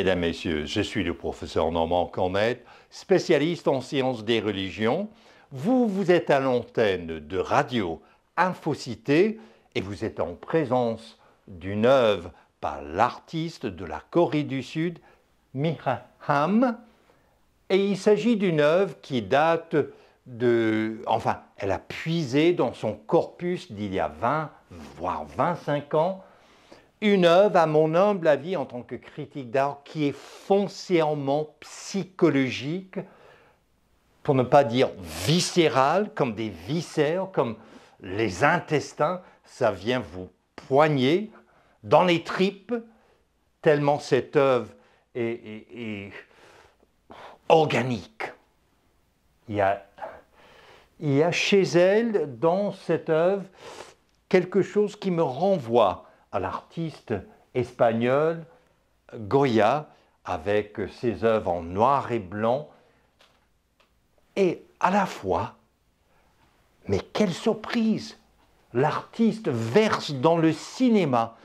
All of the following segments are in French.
Mesdames, Messieurs, je suis le professeur Normand Cornette, spécialiste en sciences des religions. Vous êtes à l'antenne de Radio Infocité et vous êtes en présence d'une œuvre par l'artiste de la Corée du Sud, Miham. Et il s'agit d'une œuvre qui date elle a puisé dans son corpus d'il y a 20, voire 25 ans, une œuvre, à mon humble avis, en tant que critique d'art, qui est foncièrement psychologique, pour ne pas dire viscérale, comme des viscères, comme les intestins, ça vient vous poigner dans les tripes, tellement cette œuvre est organique. Il y a chez elle, dans cette œuvre, quelque chose qui me renvoie à l'artiste espagnol Goya, avec ses œuvres en noir et blanc, et à la fois, mais quelle surprise, l'artiste verse dans le cinéma,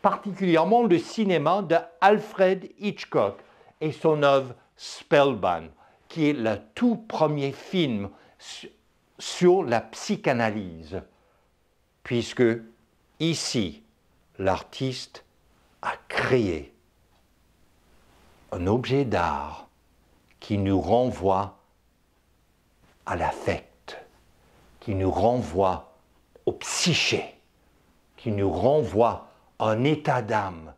particulièrement le cinéma de Alfred Hitchcock et son œuvre Spellbound, qui est le tout premier film sur la psychanalyse, puisque ici, l'artiste a créé un objet d'art qui nous renvoie à l'affect, qui nous renvoie au psyché, qui nous renvoie à un état d'âme,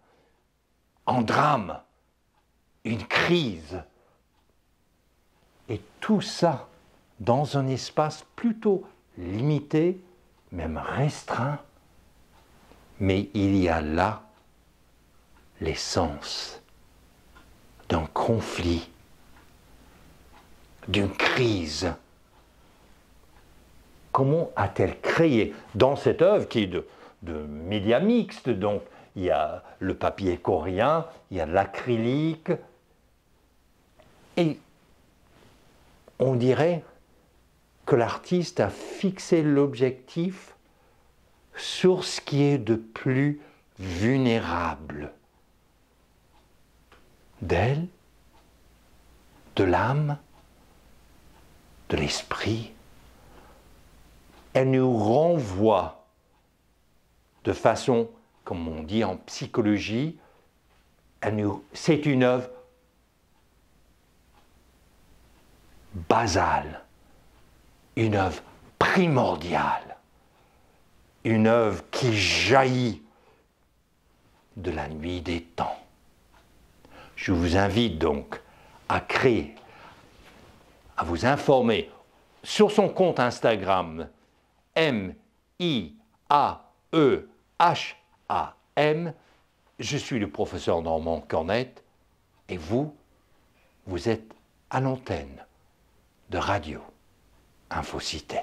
un drame, une crise. Et tout ça dans un espace plutôt limité, même restreint, mais il y a là l'essence d'un conflit, d'une crise. Comment a-t-elle créé dans cette œuvre qui est de médias mixtes, donc il y a le papier coréen, il y a l'acrylique, et on dirait que l'artiste a fixé l'objectif sur ce qui est de plus vulnérable d'elle, de l'âme, de l'esprit. Elle nous renvoie de façon, comme on dit en psychologie, c'est une œuvre basale, une œuvre primordiale, une œuvre qui jaillit de la nuit des temps. Je vous invite donc à vous informer sur son compte Instagram M-I-A-E-H-A-M. Je suis le professeur Normand Cornette et vous êtes à l'antenne de Radio Infocité.